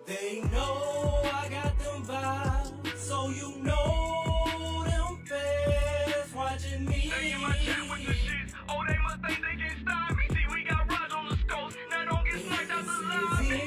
They know I got them vibes, so you know them fans watching me. They in my chat with the shit. Oh, they must think they can stop me. See, we got Raj on the scopes. Now don't get sniped out the lobby.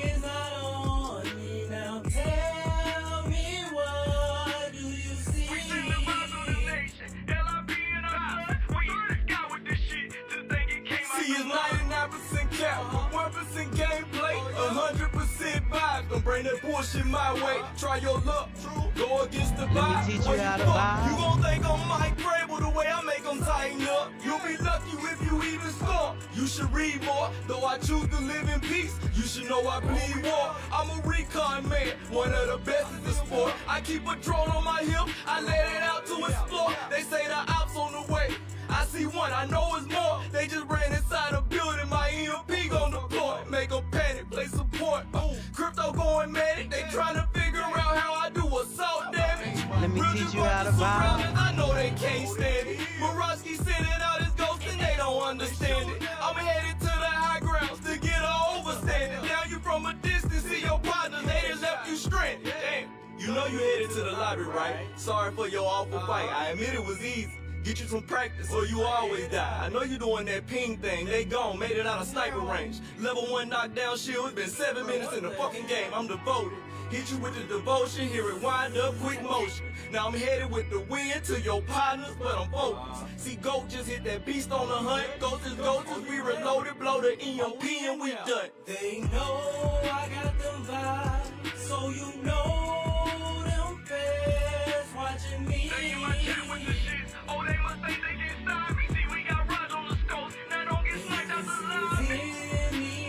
Is not on me now. Tell me, what do you see? We send the vibes on the nation. LIB in our blood. We got with this shit. Just think it came out. See, it's 99% cap, 1% gameplay, 100% vibes. Don't bring that bullshit my way. Try your luck, go against the vibe. teach you how to vibe. You gon' think I'm Mike Grable the way I make them tighten up. You'll be lucky if you even score. You should read more, though I choose to live in peace. You should know I bleed war. I'm a recon man, one of the best in the sport. I keep a drone on my hip, I let it out to explore. They say the ops on the way. I see one, I know it's more. They just ran inside a building, my EMP gon' deploy. Make a panic, play support. Crypto going manic, they tryna figure out how I do assault damage. Let me Real teach you how to vibe. surrounded, I know they can't stand it. Morosky sending out his ghost and they don't understand it. I'm headed to the high grounds to get an overstanding. Now you from a distance, see your partners, they just left you stranded. Damn, you know you headed to the lobby, right? Sorry for your awful fight, I admit it was easy. Get you some practice or you always die. I know you doing that ping thing, they gone, made it out of sniper range. Level 1 knockdown shield, it's been 7 minutes in the fucking game, I'm devoted. Hit you with the devotion, hear it wind up, quick motion. Now I'm headed with the wind to your partners, but I'm focused. See, GOAT just hit that beast on the hunt. Ghosts is we reloaded, blow the EMP and we done. They know I got them vibes, so you know them fans watching me. They in my chat with the shit. Oh, they must think they can stop me. See, we got Raj on the scopes. Now don't get sniped out the lobby.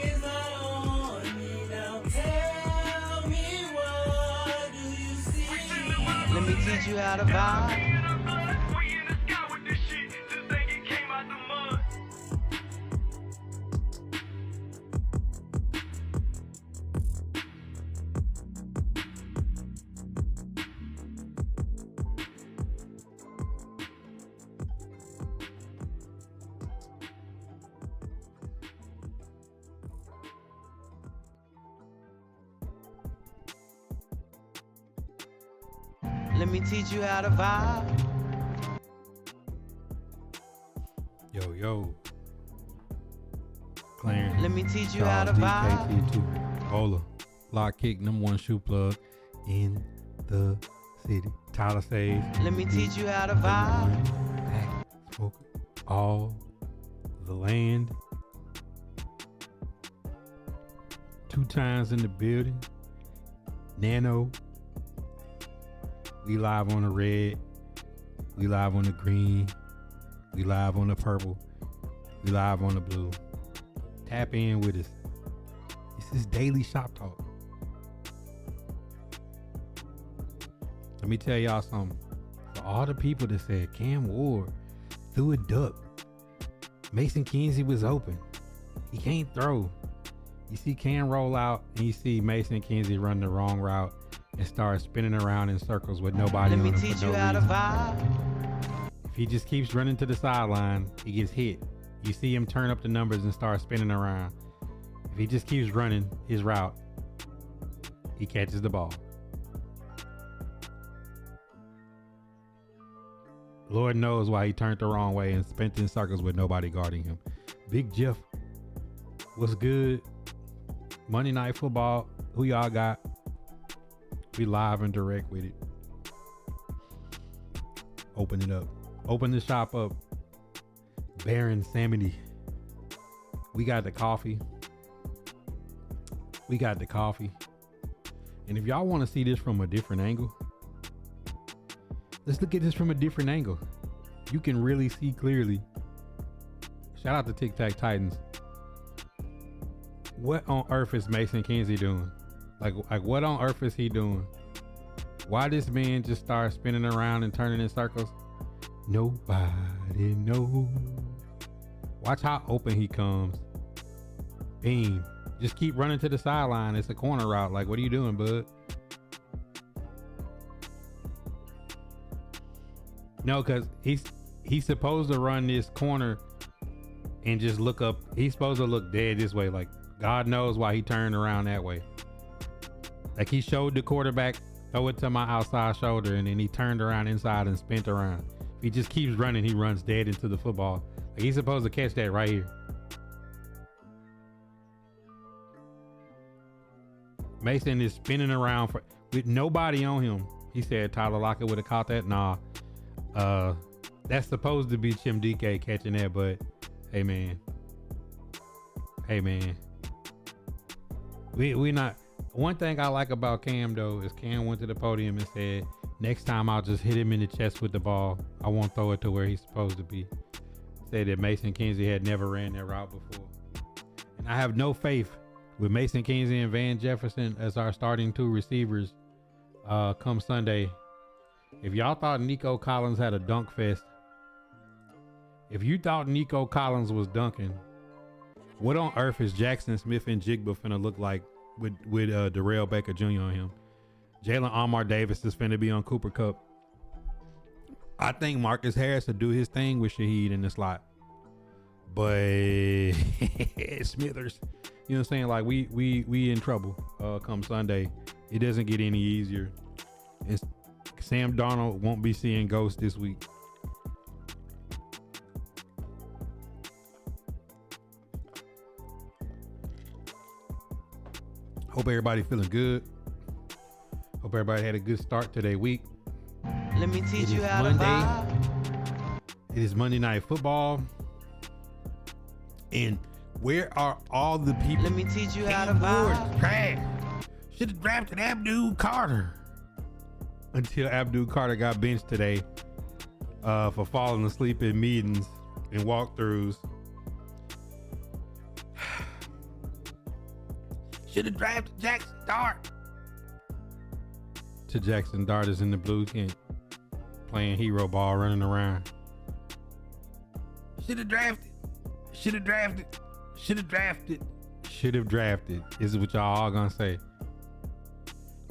Is not on me now. Tell me, what do you see? Let me teach you how to vibe. We in our blood. We in the sky with this shit. Just think it came out the mud. Let me teach you how to vibe. Yo. Clarence. Let me teach you how to Charles vibe. DKT2. Bowler. Lock kick, #1 shoe plug in the city. Tyler says. Let me teach you how to vibe. Smoke all the land. 2 times in the building. Nano. We live on the red. We live on the green. We live on the purple. We live on the blue. Tap in with us. This is Daily Shop Talk. Let me tell y'all something. For all the people that said Cam Ward threw a duck, Mason Kinsey was open. He can't throw. You see Cam roll out and you see Mason Kinsey run the wrong route and start spinning around in circles with nobody Let me on him teach for you no how to reason. vibe. If he just keeps running to the sideline, he gets hit. You see him turn up the numbers and start spinning around. If he just keeps running his route, he catches the ball. Lord knows why he turned the wrong way and spent in circles with nobody guarding him. Big Jeff, what's good? Monday Night Football, who y'all got? We live and direct with it. Open it up. Open the shop up. Baron Samity. We got the coffee. We got the coffee. And if y'all want to see this from a different angle, let's look at this from a different angle. You can really see clearly. Shout out to Tic Tac Titans. What on earth is Mason Kinsey doing? Like what on earth is he doing? Why this man just start spinning around and turning in circles? Nobody knows. Watch how open he comes. Beam. Just keep running to the sideline. It's a corner route. Like, what are you doing, bud? No, because he's supposed to run this corner and just look up. He's supposed to look dead this way. Like, God knows why he turned around that way. Like, he showed the quarterback, throw it to my outside shoulder, and then he turned around inside and spent around. If he just keeps running, he runs dead into the football. Like, he's supposed to catch that right here. Mason is spinning around with nobody on him. He said Tyler Lockett would have caught that. Nah. That's supposed to be Chimdike catching that, but hey man. We not. One thing I like about Cam though is Cam went to the podium and said, next time I'll just hit him in the chest with the ball. I won't throw it to where he's supposed to be. Said that Mason Kinsey had never ran that route before. And I have no faith with Mason Kinsey and Van Jefferson as our starting two receivers come Sunday. If y'all thought Nico Collins had a dunk fest, if you thought Nico Collins was dunking, what on earth is Jackson Smith and Jigba finna look like with Darrell Baker Jr. on him? Jalen Amar Davis is finna be on Cooper Kupp. I think Marcus Harris will do his thing with Shaheed in the slot. But Smithers, you know what I'm saying? Like we in trouble come Sunday. It doesn't get any easier. And Sam Darnold won't be seeing ghosts this week. Hope everybody feeling good. Hope everybody had a good start to their week. Let me teach you how to vibe. It is Monday Night Football. And where are all the people? Let me teach you how to vibe. Trash. Should have drafted Abdul Carter. Until Abdul Carter got benched today for falling asleep in meetings and walkthroughs. Should have drafted Jackson Dart. To Jackson Dart is in the blue tent playing hero ball, running around. Should have drafted. Should have drafted. Should have drafted. Should have drafted. Is what y'all all gonna say.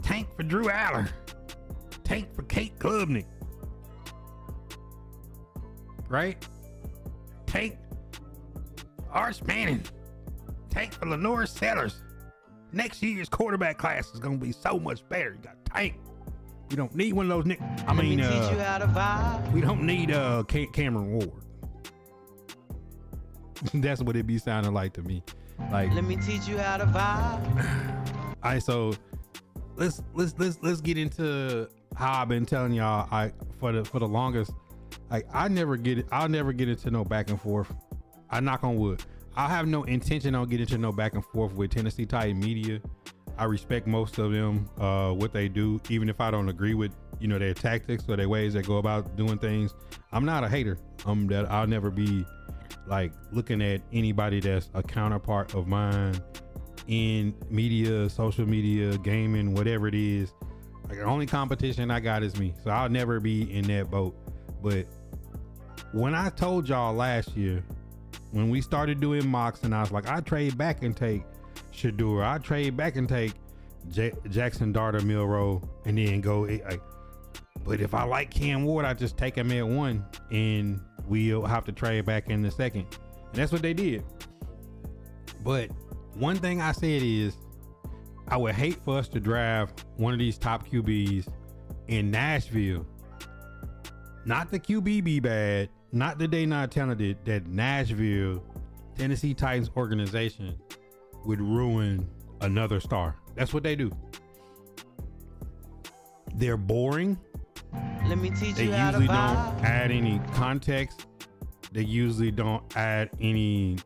Tank for Drew Aller. Tank for Kate Klubnik. Right? Tank Arch Manning. Tank for Lenore Sellers. Next year's quarterback class is gonna be so much better. You got Tank. We don't need one of those. Teach you how to vibe. We don't need Cameron Ward. That's what it be sounding like to me. Like, let me teach you how to vibe. All right, so let's get into how I've been telling y'all. For the longest, like I'll never get into no back and forth. I knock on wood. I have no intention on getting into no back and forth with Tennessee Titan media. I respect most of them, what they do, even if I don't agree with their tactics or their ways they go about doing things. I'm not a hater. That I'll never be like looking at anybody that's a counterpart of mine in media, social media, gaming, whatever it is. Like the only competition I got is me, so I'll never be in that boat. But when I told y'all last year, when we started doing mocks, and I was like, I trade back and take Shador, I trade back and take Jackson Dart or Milroe, and then go. But if I like Cam Ward, I just take him at 1, and we'll have to trade back in the second. And that's what they did. But one thing I said is, I would hate for us to draft one of these top QBs in Nashville. Not the QB be bad, not that they not talented, that Nashville, Tennessee Titans organization would ruin another star. That's what they do. They're boring. Let me teach they you how to usually vibe. don't add any context. They usually don't add any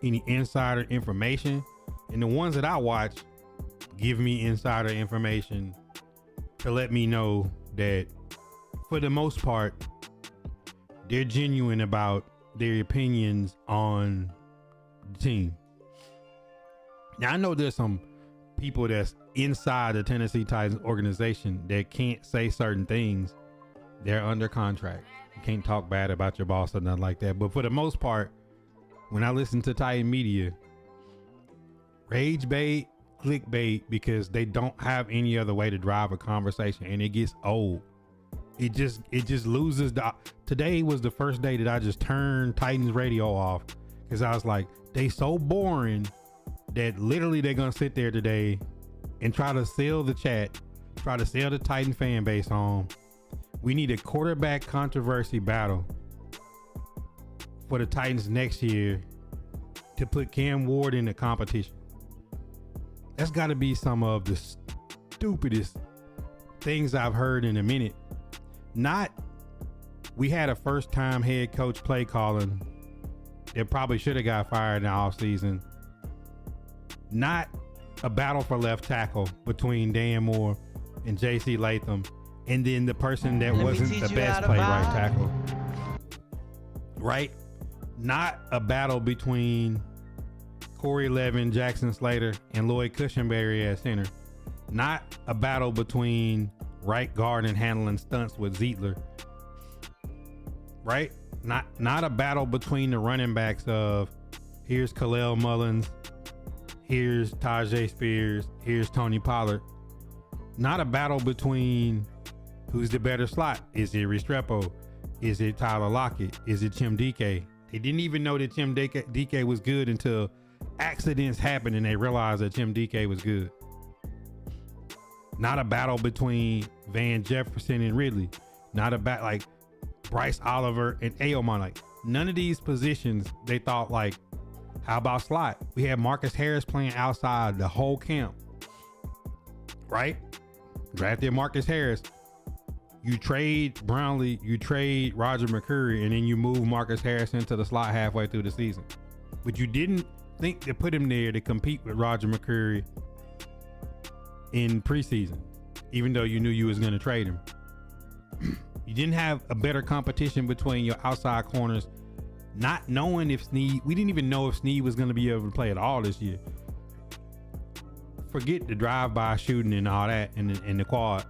insider information. And the ones that I watch give me insider information to let me know that for the most part, they're genuine about their opinions on the team. Now, I know there's some people that's inside the Tennessee Titans organization that can't say certain things. They're under contract. You can't talk bad about your boss or nothing like that. But for the most part, when I listen to Titan media, rage bait, clickbait, because they don't have any other way to drive a conversation, and it gets old. it just loses today was the first day that I just turned Titans radio off because I was like, they so boring that literally they're gonna sit there today and try to sell the chat, try to sell the Titan fan base on. We need a quarterback controversy battle for the Titans next year to put Cam Ward in the competition. That's got to be some of the stupidest things I've heard in a minute. Not, we had a first time head coach play calling that probably should have got fired in the offseason. Not a battle for left tackle between Dan Moore and JC Latham, and then the person that wasn't the best play right tackle. Right? Not a battle between Corey Levin, Jackson Slater, and Lloyd Cushenberry at center. Not a battle between right guard and handling stunts with Zietler. Right? Not a battle between the running backs of here's Khalil Mullins, here's Tajay Spears, here's Tony Pollard. Not a battle between who's the better slot. Is it Restrepo? Is it Tyler Lockett? Is it Tim DK? They didn't even know that Tim DK was good until accidents happened and they realized that Tim DK was good. Not a battle between Van Jefferson and Ridley. Not a battle like Bryce Oliver and Aomon. Like none of these positions they thought like, how about slot? We had Marcus Harris playing outside the whole camp. Right? Drafted Marcus Harris. You trade Brownlee, you trade Roger McCreary, and then you move Marcus Harris into the slot halfway through the season. But you didn't think to put him there to compete with Roger McCreary in preseason, even though you knew you was going to trade him. You didn't have a better competition between your outside corners, not knowing if Snead, we didn't even know if Snead was going to be able to play at all this year. Forget the drive-by shooting and all that and the quad.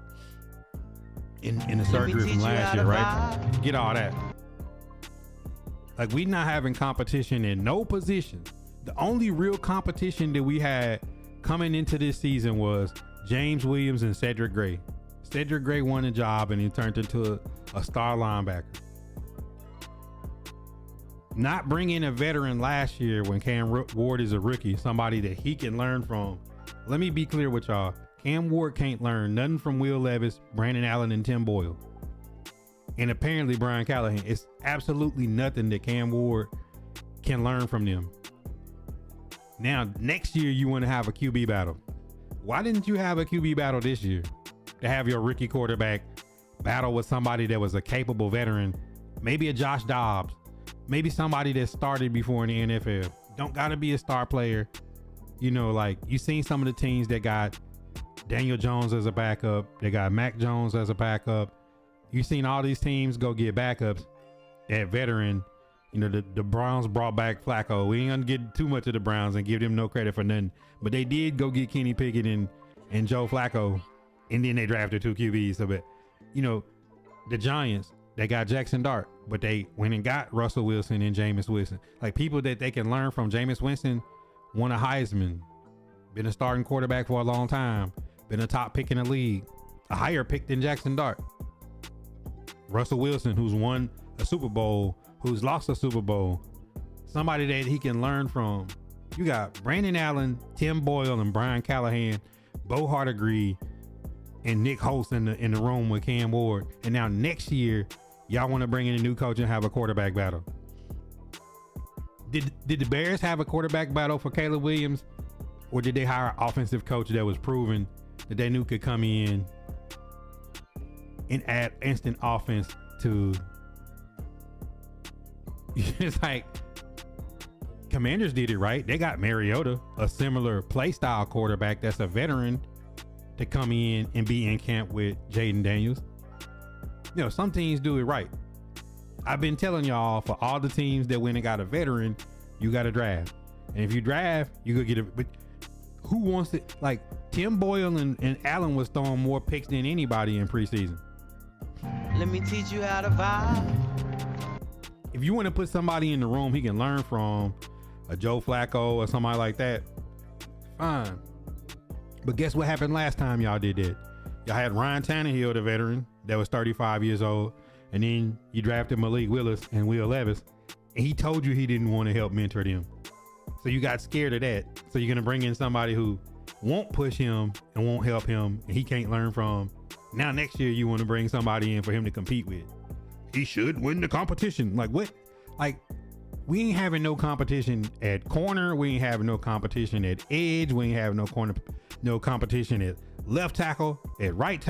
In the surgery from last year, right? Get all that. Like we not having competition in no position. The only real competition that we had coming into this season was James Williams and Cedric Gray. Cedric Gray won a job and he turned into a star linebacker. Not bringing a veteran last year when Cam Ward is a rookie, somebody that he can learn from. Let me be clear with y'all. Cam Ward can't learn nothing from Will Levis, Brandon Allen, and Tim Boyle. And apparently Brian Callahan. It's absolutely nothing that Cam Ward can learn from them. Now, next year you want to have a QB battle. Why didn't you have a QB battle this year? To have your rookie quarterback battle with somebody that was a capable veteran. Maybe a Josh Dobbs. Maybe somebody that started before in the NFL. Don't gotta be a star player. You know, like you seen some of the teams that got Daniel Jones as a backup. They got Mac Jones as a backup. You've seen all these teams go get backups at veteran. You know, the Browns brought back Flacco. We ain't gonna get too much of the Browns and give them no credit for nothing. But they did go get Kenny Pickett and Joe Flacco. And then they drafted 2 QBs. So, but, you know, the Giants, they got Jackson Dart. But they went and got Russell Wilson and Jameis Winston. Like people that they can learn from. Jameis Winston won a Heisman. Been a starting quarterback for a long time. Been a top pick in the league, a higher pick than Jackson Dart. Russell Wilson, who's won a Super Bowl, who's lost a Super Bowl, somebody that he can learn from. You got Brandon Allen, Tim Boyle, and Brian Callahan, Bo Hardegree, and Nick Holst in the room with Cam Ward. And now next year, y'all want to bring in a new coach and have a quarterback battle. Did the Bears have a quarterback battle for Caleb Williams, or did they hire an offensive coach that was proven that they knew could come in and add instant offense to? It's like Commanders did it right. They got Mariota, a similar play style quarterback that's a veteran, to come in and be in camp with Jaden Daniels. You know, some teams do it right. I've been telling y'all, for all the teams that went and got a veteran, you got to draft. And if you draft, you could get a. But who wants it? Like Tim Boyle and Allen was throwing more picks than anybody in preseason. Let me teach you how to vibe. If you want to put somebody in the room he can learn from, a Joe Flacco or somebody like that, fine. But guess what happened last time y'all did that? Y'all had Ryan Tannehill, the veteran. that was 35 years old, and then you drafted Malik Willis and Will Levis, and he told you he didn't want to help mentor them. So you got scared of that. So you're gonna bring in somebody who won't push him and won't help him, and he can't learn from. Now next year you want to bring somebody in for him to compete with. He should win the competition. Like what? Like we ain't having no competition at corner. We ain't having no competition at edge. We ain't having no competition at left tackle, at right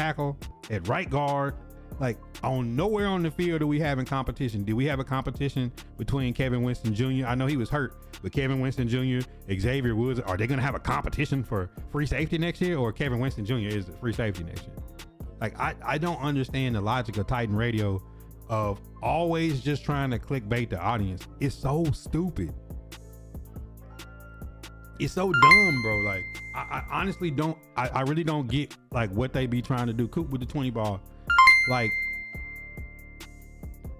guard. Like on nowhere on the field are we having competition. Did we have a competition between Kevin Winston Jr.? I know he was hurt, but Kevin Winston Jr., Xavier Woods, are they going to have a competition for free safety next year, or Kevin Winston Jr. is the free safety next year? Like I don't understand the logic of Titan Radio of always just trying to clickbait the audience. It's so stupid. It's so dumb, bro. Like I honestly don't, I really don't get like what they be trying to do. Coop with the 20 ball. Like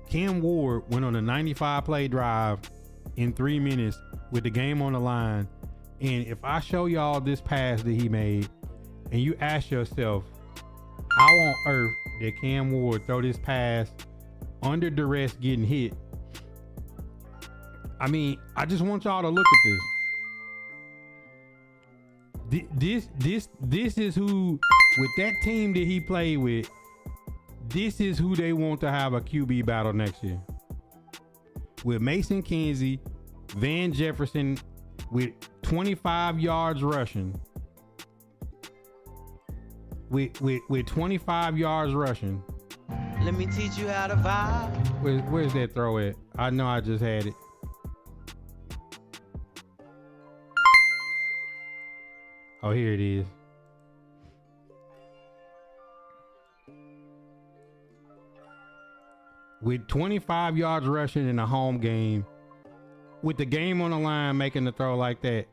Cam Ward went on a 95 play drive in 3 minutes with the game on the line. And if I show y'all this pass that he made and you ask yourself, how on earth did Cam Ward throw this pass under duress getting hit? I mean, I just want y'all to look at this. This is who, with that team that he played with, this is who they want to have a QB battle next year. With Mason Kinsey, Van Jefferson with 25 yards rushing. With 25 yards rushing. Let me teach you how to vibe. Where's that throw at? I know I just had it. Oh, here it is. With 25 yards rushing in a home game, with the game on the line, making the throw like that.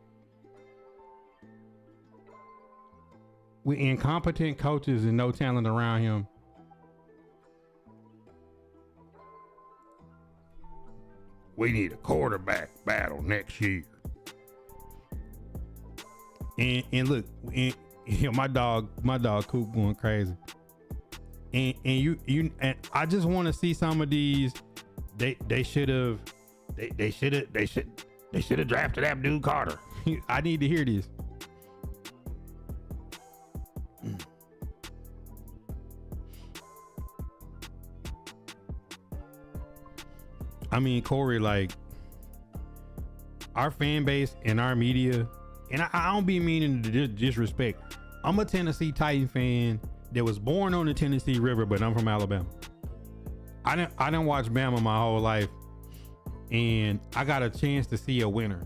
With incompetent coaches and no talent around him. We need a quarterback battle next year. And look, and, you know, my dog Coop going crazy. And you and I just want to see some of these. They should have drafted Abdul Carter. I need to hear this. I mean, Corey, like our fan base and our media, and I don't be meaning to disrespect. I'm a Tennessee Titan fan that was born on the Tennessee River, but I'm from Alabama. I didn't watch Bama my whole life, and I got a chance to see a winner.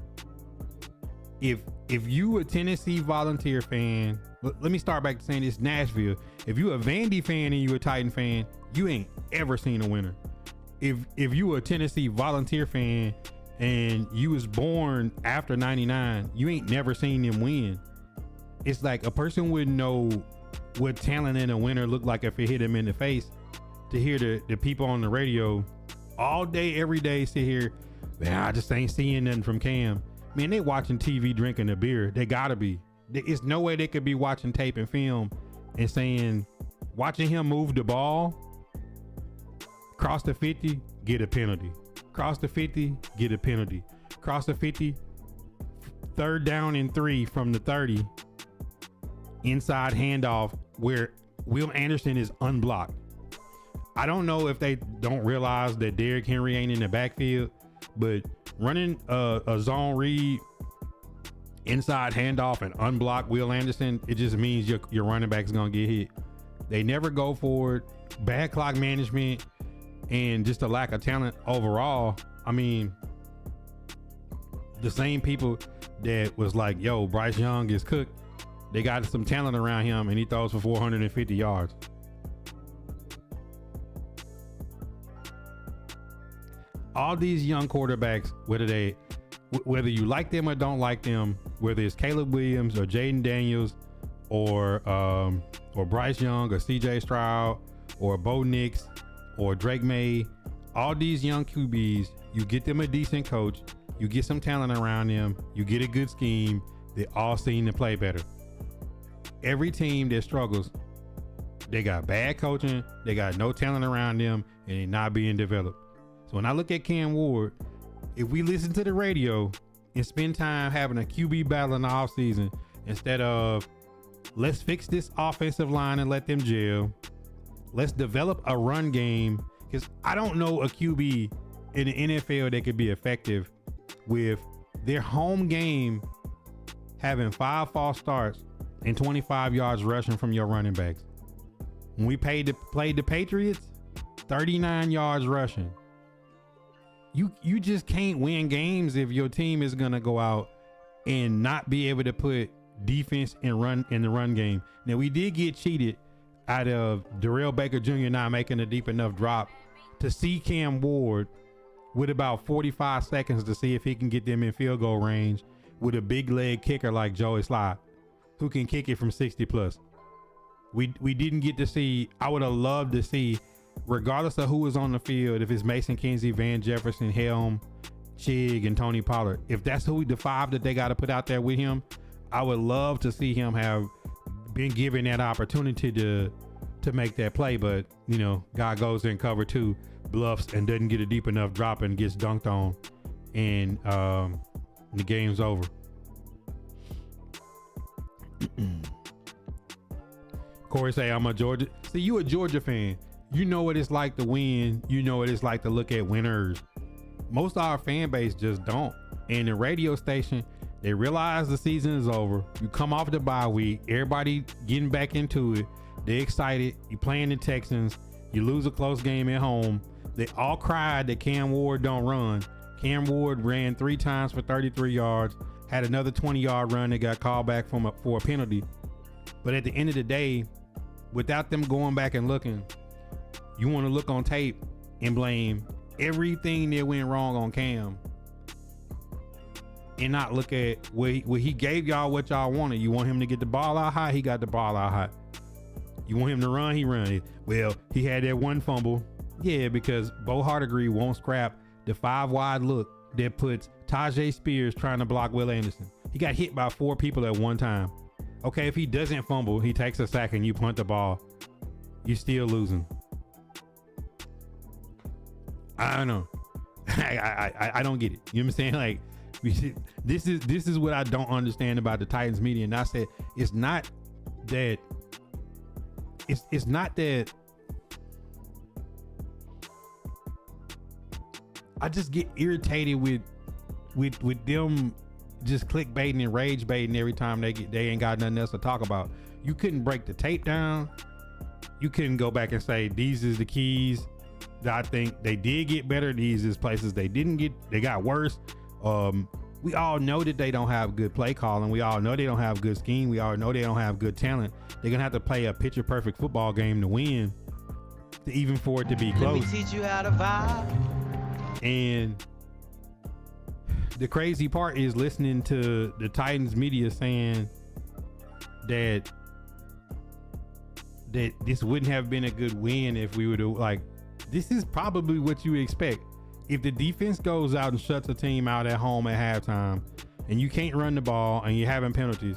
If you a Tennessee Volunteer fan, let me start back to saying this: Nashville. If you a Vandy fan and you a Titan fan, you ain't ever seen a winner. If you a Tennessee Volunteer fan and you was born after 99, you ain't never seen them win. It's like a person wouldn't know what talent in a winner look like if it hit him in the face. To hear the people on the radio all day, every day sit here, man, I just ain't seeing nothing from Cam. Man, they watching TV drinking a beer. They gotta be. It's no way they could be watching tape and film and saying, watching him move the ball, cross the 50, get a penalty. Cross the 50, get a penalty. Cross the 50, third down and 3 from the 30. Inside handoff where Will Anderson is unblocked. I don't know if they don't realize that Derrick Henry ain't in the backfield, but running a zone read, inside handoff and unblock Will Anderson, it just means your running back's gonna get hit. They never go for it. Bad clock management and just a lack of talent overall. I mean, the same people that was like, yo, Bryce Young is cooked, they got some talent around him and he throws for 450 yards. All these young quarterbacks, whether you like them or don't like them, whether it's Caleb Williams or Jaden Daniels or Bryce Young or CJ Stroud or Bo Nix or Drake May, all these young QBs, you get them a decent coach, you get some talent around them, you get a good scheme, they all seem to play better. Every team that struggles, they got bad coaching, they got no talent around them, and they're not being developed. So when I look at Cam Ward, if we listen to the radio and spend time having a QB battle in the offseason instead of let's fix this offensive line and let them gel, let's develop a run game, because I don't know a QB in the NFL that could be effective with their home game having 5 false starts and 25 yards rushing from your running backs. When we played the Patriots, 39 yards rushing. You just can't win games if your team is gonna go out and not be able to put defense and run in the run game. Now we did get cheated out of Darrell Baker Jr. not making a deep enough drop to see Cam Ward with about 45 seconds to see if he can get them in field goal range with a big leg kicker like Joey Sly, who can kick it from 60 plus. We didn't get to see. I would have loved to see, regardless of who was on the field, if it's Mason Kinsey, Van Jefferson, Helm, Chig, and Tony Pollard, if that's who the 5 that they got to put out there with him, I would love to see him have been given that opportunity to make that play. But you know, guy goes in cover 2, bluffs, and doesn't get a deep enough drop and gets dunked on, and the game's over. Corey say, I'm a Georgia. See, you a Georgia fan. You know what it's like to win. You know what it's like to look at winners. Most of our fan base just don't. And the radio station, they realize the season is over. You come off the bye week. Everybody getting back into it. They're excited. You playing the Texans. You lose a close game at home. They all cried that Cam Ward don't run. Cam Ward ran 3 times for 33 yards. Had another 20-yard run that got called back for a penalty. But at the end of the day, without them going back and looking, you want to look on tape and blame everything that went wrong on Cam and not look at where he gave y'all what y'all wanted. You want him to get the ball out high, he got the ball out high. You want him to run, he run. Well, he had that one fumble. Yeah, because Bo Hardegree won't scrap the 5 wide look that puts Tajay Spears trying to block Will Anderson. He got hit by 4 people at one time. Okay, if he doesn't fumble, he takes a sack and you punt the ball, you're still losing. I don't know. I don't get it. You know what I'm saying? Like, this is what I don't understand about the Titans media. And I said, it's not that I just get irritated with them just clickbaiting and rage baiting every time they ain't got nothing else to talk about. You couldn't break the tape down. You couldn't go back and say, these is the keys that I think they did get better. These is places they got worse. We all know that they don't have good play calling. We all know they don't have good scheme. We all know they don't have good talent. They're gonna have to play a picture perfect football game to win, even for it to be close. Let me teach you how to vibe. And the crazy part is listening to the Titans media saying that this wouldn't have been a good win if we would have, like, this is probably what you expect. If the defense goes out and shuts a team out at home at halftime and you can't run the ball and you're having penalties,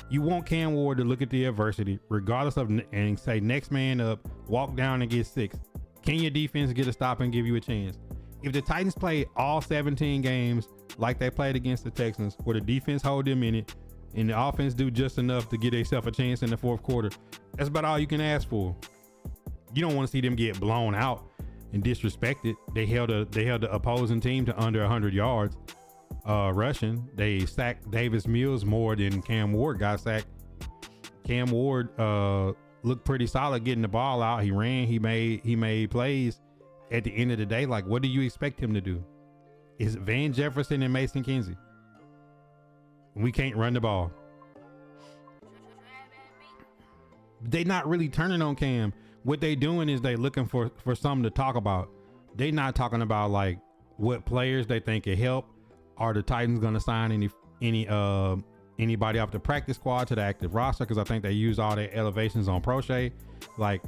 you want Cam Ward to look at the adversity regardless of and say, next man up, walk down and get 6. Can your defense get a stop and give you a chance? If the Titans play all 17 games like they played against the Texans, where the defense hold them in it and the offense do just enough to get themselves a chance in the fourth quarter, that's about all you can ask for. You don't want to see them get blown out and disrespected. They held the opposing team to under 100 yards rushing. They sacked Davis Mills more than Cam Ward got sacked. Cam Ward looked pretty solid getting the ball out. He ran, he made plays. At the end of the day, like, what do you expect him to do? It's Van Jefferson and Mason Kinsey. We can't run the ball. They not really turning on Cam. What they doing is they looking for something to talk about. They not talking about like what players they think can help. Are the Titans gonna sign anybody off the practice squad to the active roster? Because I think they use all their elevations on Prochet. Like,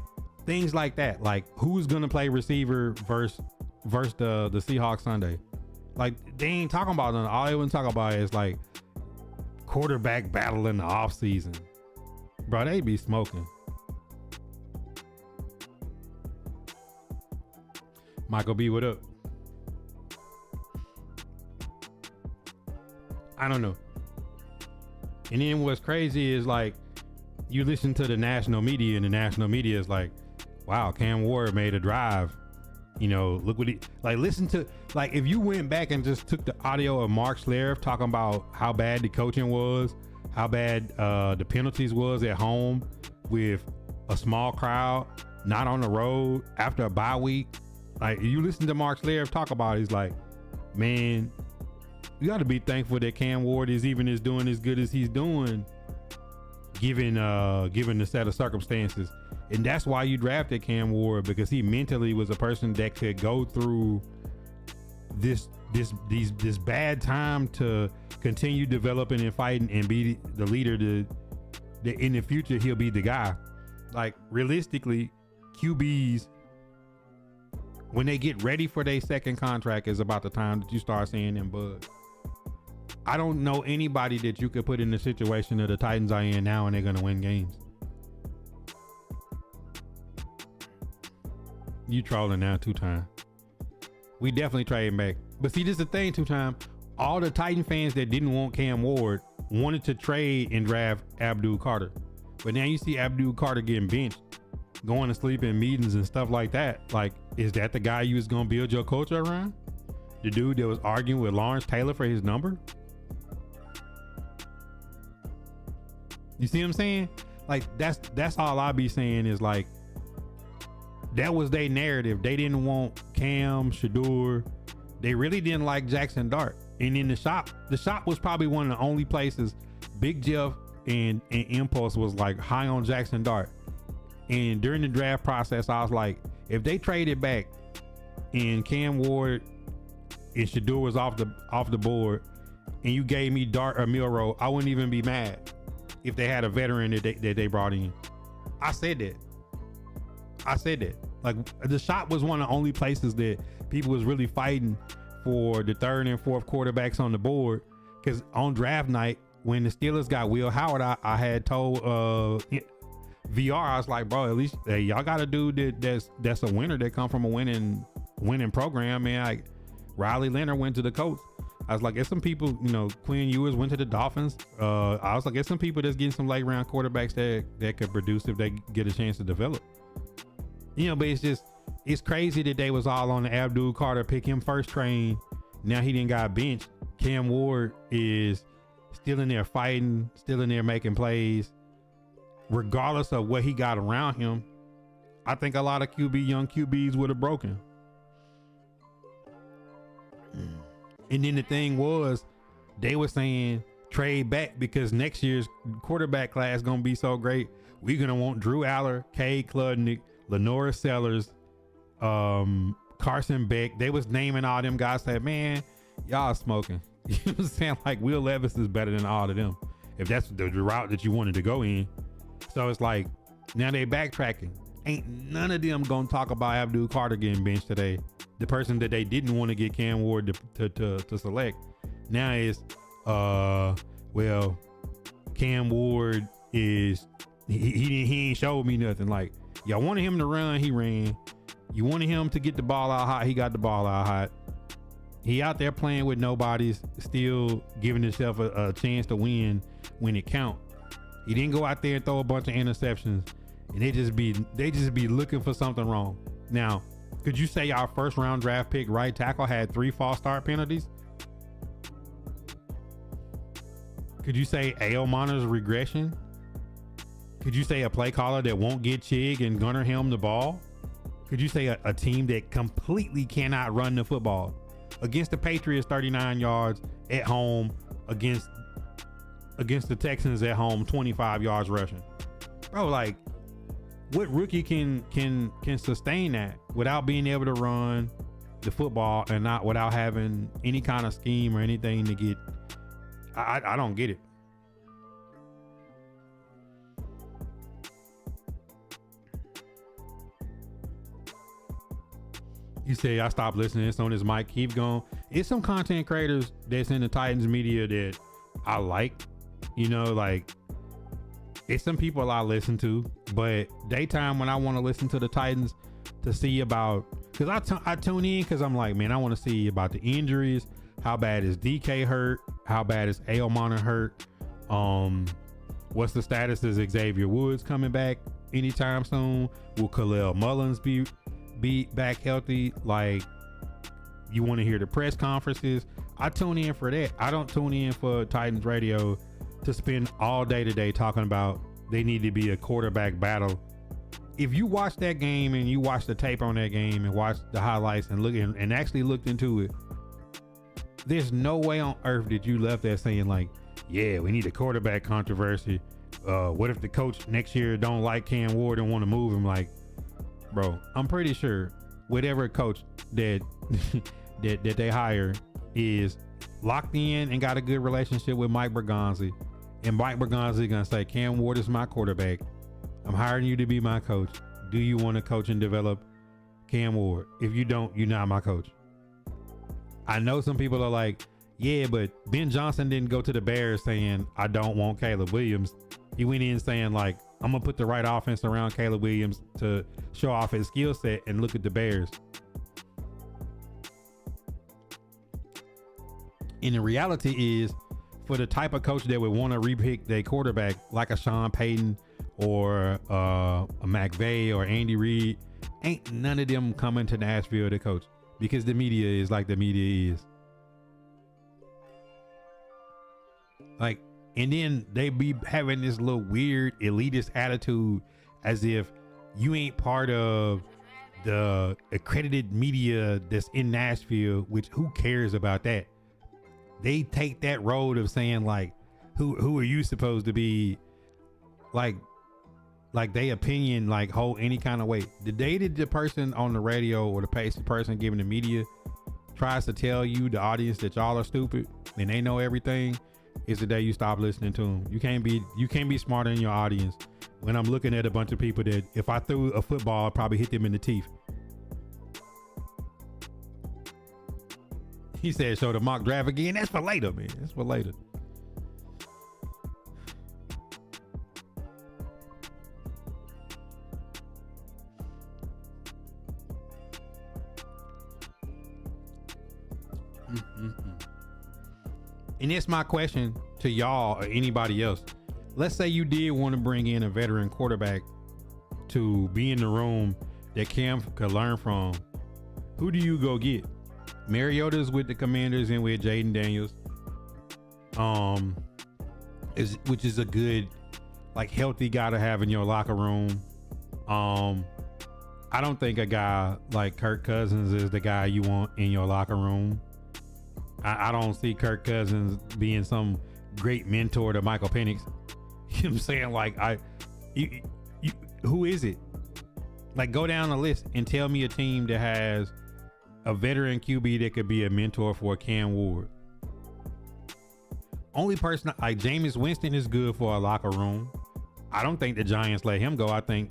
things like that. Like, who's gonna play receiver versus the Seahawks Sunday? Like, they ain't talking about nothing. All they want to talk about is like quarterback battle in the offseason. Bro, they be smoking. Michael B, what up? I don't know. And then what's crazy is like, you listen to the national media, and the national media is like, wow, Cam Ward made a drive. You know, look what he, like, listen to, like, if you went back and just took the audio of Mark Schlereth talking about how bad the coaching was, how bad the penalties was at home with a small crowd, not on the road after a bye week. Like, you listen to Mark Schlereth talk about it, he's like, man, you got to be thankful that Cam Ward is doing as good as he's doing, given the set of circumstances. And that's why you drafted Cam Ward, because he mentally was a person that could go through this bad time to continue developing and fighting and be the leader that in the future he'll be the guy. Like, realistically, QBs, when they get ready for their second contract, is about the time that you start seeing them bug. I don't know anybody that you could put in the situation that the Titans are in now and they're going to win games. You trolling now, 2-time. We definitely trade back. But see, this is the thing, 2-time. All the Titan fans that didn't want Cam Ward wanted to trade and draft Abdul Carter. But now you see Abdul Carter getting benched, going to sleep in meetings and stuff like that. Like, is that the guy you was going to build your culture around? The dude that was arguing with Lawrence Taylor for his number? You see what I'm saying? Like, that's all I be saying is, like, that was their narrative. They didn't want Cam, Shador. They really didn't like Jackson Dart. And in the shop was probably one of the only places Big Jeff and Impulse was like high on Jackson Dart. And during the draft process, I was like, if they traded back and Cam Ward and Shador was off the board, and you gave me Dart or Milroe, I wouldn't even be mad if they had a veteran that they brought in. I said that. Like, the shop was one of the only places that people was really fighting for the third and fourth quarterbacks on the board. Because on draft night, when the Steelers got Will Howard, I had told VR, I was like, bro, at least y'all got a dude that's a winner, that come from a winning program. Man, like, Riley Leonard went to the Colts. I was like, there's some people, you know, Quinn Ewers went to the Dolphins. I was like, there's some people that's getting some late round quarterbacks that could produce if they get a chance to develop. You know, but it's crazy that they was all on the Abdul Carter pick him first train. Now he didn't got benched. Cam Ward is still in there fighting, still in there making plays. Regardless of what he got around him, I think a lot of young QBs would have broken. And then the thing was, they were saying trade back because next year's quarterback class gonna be so great. We're gonna want Drew Aller, Cade Klubnik, Lenora Sellers, Carson Beck. They was naming all them guys. Said, man, y'all smoking. You know what I'm saying? Like, Will Levis is better than all of them, if that's the route that you wanted to go in. So it's like, now they backtracking. Ain't none of them gonna talk about Abdul Carter getting benched today. The person that they didn't want to get Cam Ward to select. Now is, well, Cam Ward is, he ain't showed me nothing. Like, y'all wanted him to run, he ran. You wanted him to get the ball out hot, he got the ball out hot. He out there playing with nobodies, still giving himself a chance to win when it count. He didn't go out there and throw a bunch of interceptions, and they just be looking for something wrong. Now, could you say our first round draft pick right tackle had 3 false start penalties? Could you say A.O. Monter's regression? Could you say a play caller that won't get Chig and Gunnar Helm the ball? Could you say a team that completely cannot run the football? Against the Patriots, 39 yards at home. Against the Texans at home, 25 yards rushing. Bro, like, what rookie can sustain that without being able to run the football and not without having any kind of scheme or anything to get? I don't get it. You say I stopped listening. It's on his mic. Keep going. It's some content creators that's in the Titans media that I like. You know, like, it's some people I listen to, but daytime when I want to listen to the Titans to see about, because I tune in because I'm like, man, I want to see about the injuries. How bad is DK hurt? How bad is Ailmana hurt? What's the status? Is Xavier Woods coming back anytime soon? Will Khalil Mullins be back healthy? Like, you want to hear the press conferences? I tune in for that. I don't tune in for Titans radio to spend all day today talking about they need to be a quarterback battle. If you watch that game and you watch the tape on that game and watch the highlights and and actually looked into it, there's no way on earth that you left there saying like, yeah, we need a quarterback controversy. What if the coach next year don't like Cam Ward and want to move him? Like, bro, I'm pretty sure whatever coach that that they hire is locked in and got a good relationship with Mike Bergonzi, and Mike Bergonzi gonna say, Cam Ward is my quarterback. I'm hiring you to be my coach. Do you want to coach and develop Cam Ward? If you don't, you're not my coach. I know some people are like, yeah, but Ben Johnson didn't go to the Bears saying, I don't want Caleb Williams. He went in saying like, I'm gonna put the right offense around Caleb Williams to show off his skill set, and look at the Bears. And the reality is, for the type of coach that would want to repick their quarterback, like a Sean Payton or a McVay or Andy Reid, ain't none of them coming to Nashville to coach, because the media is like the media is. Like, and then they be having this little weird elitist attitude as if you ain't part of the accredited media that's in Nashville, which who cares about that? They take that road of saying like, who are you supposed to be? Like they opinion like hold any kind of weight. The day that the person on the radio or the person giving the media tries to tell you, the audience, that y'all are stupid and they know everything, is the day you stop listening to them. You can't be smarter than your audience. When I'm looking at a bunch of people that if I threw a football, I'd probably hit them in the teeth. He said, show the mock draft again. That's for later, man. That's for later. And it's my question to y'all or anybody else. Let's say you did want to bring in a veteran quarterback to be in the room that Cam could learn from. Who do you go get? Mariota's with the Commanders and with Jaden Daniels, which is a good, like, healthy guy to have in your locker room. I don't think a guy like Kirk Cousins is the guy you want in your locker room. I don't see Kirk Cousins being some great mentor to Michael Penix. You know what I'm saying? Like, who is it? Like, go down the list and tell me a team that has a veteran QB that could be a mentor for Cam Ward. Only person, like Jameis Winston, is good for a locker room. I don't think the Giants let him go. I think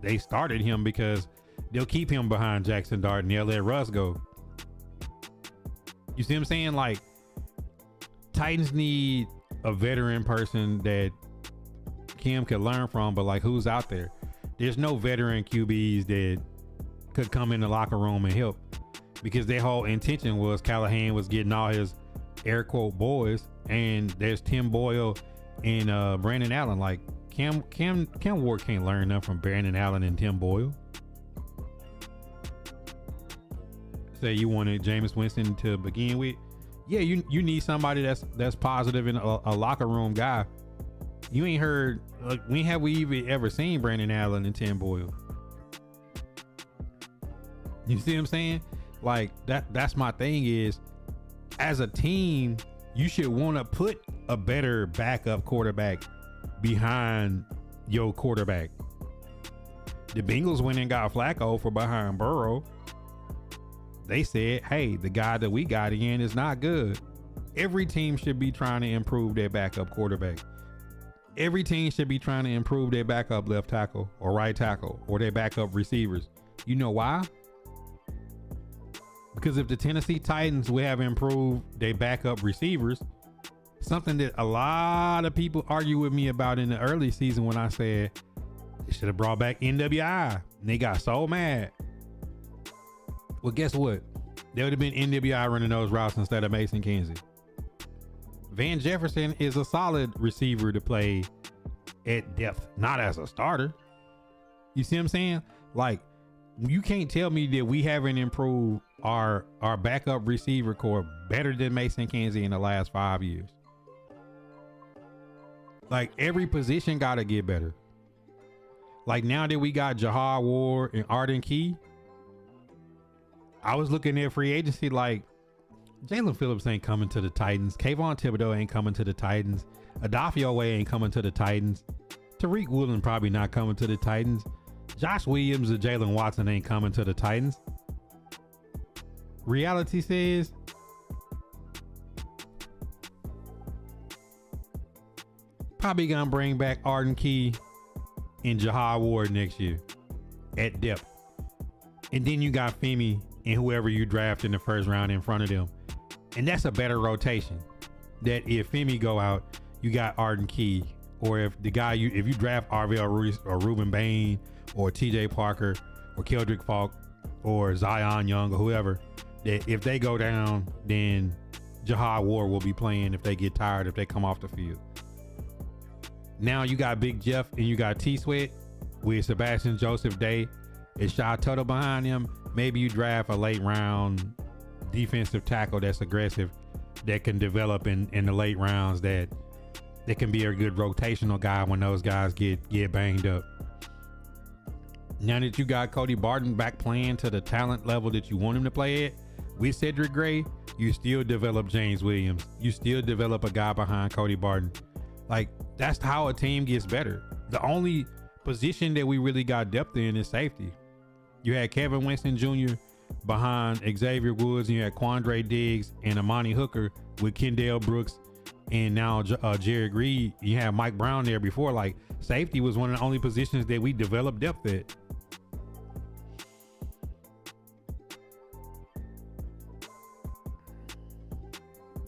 they started him because they'll keep him behind Jackson Dart and they'll let Russ go. You see what I'm saying? Like, Titans need a veteran person that Cam could learn from, but like, who's out there? There's no veteran QBs that could come in the locker room and help, because their whole intention was Callahan was getting all his air quote boys, and there's Tim Boyle and Brandon Allen. Like, Cam Ward can't learn nothing from Brandon Allen and Tim Boyle. Say you wanted Jameis Winston to begin with. Yeah, you need somebody that's positive and a locker room guy. You ain't heard, like, when have we even ever seen Brandon Allen and Tim Boyle? You see what I'm saying? Like, that's my thing is, as a team, you should want to put a better backup quarterback behind your quarterback. The Bengals went and got Flacco for behind Burrow. They said, hey, the guy that we got in is not good. Every team should be trying to improve their backup quarterback. Every team should be trying to improve their backup left tackle or right tackle or their backup receivers. You know why? Because if the Tennessee Titans would have improved their backup receivers, something that a lot of people argue with me about in the early season when I said they should have brought back NWI, and they got so mad. Well, guess what? There would have been NWI running those routes instead of Mason Kinsey. Van Jefferson is a solid receiver to play at depth, not as a starter. You see what I'm saying? Like, you can't tell me that we haven't improved our backup receiver core better than Mason Kinsey in the last 5 years. Like, every position got to get better. Like, now that we got Jahar Ward and Arden Key, I was looking at free agency like, Jalen Phillips ain't coming to the Titans. Kayvon Thibodeau ain't coming to the Titans. Adafio Way ain't coming to the Titans. Tariq Woolen probably not coming to the Titans. Josh Williams or Jalen Watson ain't coming to the Titans. Reality says probably gonna bring back Arden Key and Jahar Ward next year at depth. And then you got Femi and whoever you draft in the first round in front of them. And that's a better rotation. That if Femi go out, you got Arden Key. Or if the guy if you draft Arvell Ruiz or Ruben Bain or TJ Parker or Keldrick Falk or Zion Young or whoever, that if they go down, then Jahar Ward will be playing if they get tired, if they come off the field. Now you got Big Jeff and you got T Sweat with Sebastian Joseph Day and Shy Tuttle behind him. Maybe you draft a late round defensive tackle that's aggressive, that can develop in the late rounds, that can be a good rotational guy when those guys get banged up. Now that you got Cody Barton back playing to the talent level that you want him to play at with Cedric Gray, you still develop James Williams. You still develop a guy behind Cody Barton. Like, that's how a team gets better. The only position that we really got depth in is safety. You had Kevin Winston Jr. behind Xavier Woods, and you had Quandre Diggs and Amani Hooker with Kendall Brooks and now Jared Reed. You had Mike Brown there before. Like, safety was one of the only positions that we developed depth at.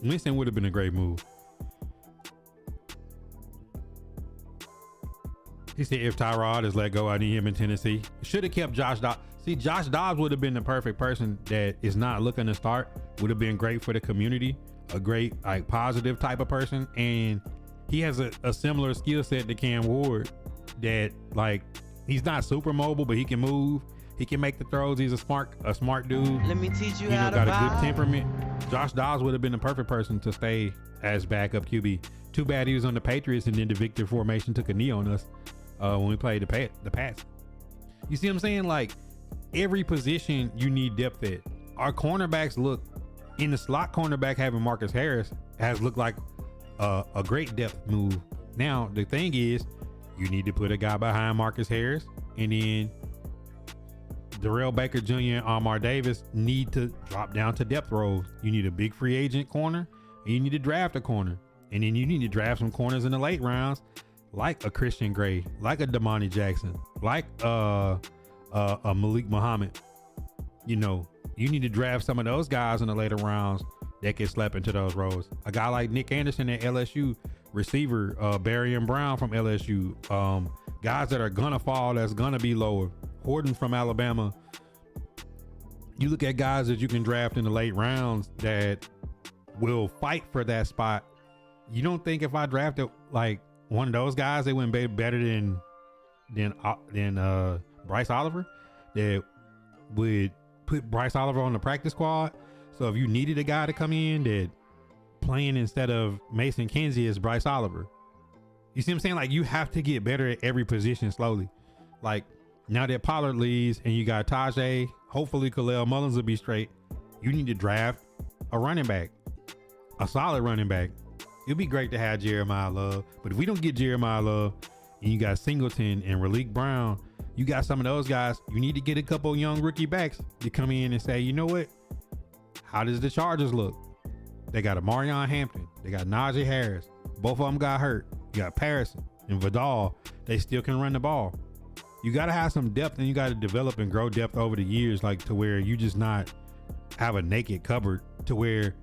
Winston would have been a great move. He said if Tyrod is let go, I need him in Tennessee. Should have kept Josh Dobbs. See, Josh Dobbs would have been the perfect person that is not looking to start. Would have been great for the community. A great, like, positive type of person. And he has a similar skill set to Cam Ward, that, like, he's not super mobile, but he can move. He can make the throws. He's a smart dude. Let me teach you, Know, how to got vibe. a good temperament. Josh Dobbs would have been the perfect person to stay as backup QB. Too bad he was on the Patriots and then the Victor formation took a knee on us when we played the Pats. You see what I'm saying? Like, every position you need depth at. Our cornerbacks look, in the slot cornerback having Marcus Harris has looked like a great depth move. Now, the thing is, you need to put a guy behind Marcus Harris, and then Darrell Baker Jr. and Amar Davis need to drop down to depth roles. You need a big free agent corner, and you need to draft a corner. And then you need to draft some corners in the late rounds, like a Christian Gray, like a Damani Jackson, like a Malik Muhammad. You know, you need to draft some of those guys in the later rounds that can slap into those roles. A guy like Nick Anderson at LSU, receiver, Barry and Brown from LSU, guys that are gonna fall, that's gonna be lower. Horton from Alabama. You look at guys that you can draft in the late rounds that will fight for that spot. You don't think if I drafted like one of those guys, they wouldn't be better than Bryce Oliver, that would put Bryce Oliver on the practice squad? So if you needed a guy to come in that playing instead of Mason Kinsey is Bryce Oliver. You see what I'm saying? Like, you have to get better at every position slowly. Like, now that Pollard leaves and you got Tajay, hopefully Khalil Mullins will be straight. You need to draft a running back, a solid running back. It'd be great to have Jeremiah Love, but if we don't get Jeremiah Love and you got Singleton and Raleek Brown, you got some of those guys, you need to get a couple young rookie backs to come in and say, you know what? How does the Chargers look? They got a Marion Hampton. They got Najee Harris. Both of them got hurt. You got Patterson and Vidal. They still can run the ball. You got to have some depth, and you got to develop and grow depth over the years, like to where you just not have a naked cupboard, to where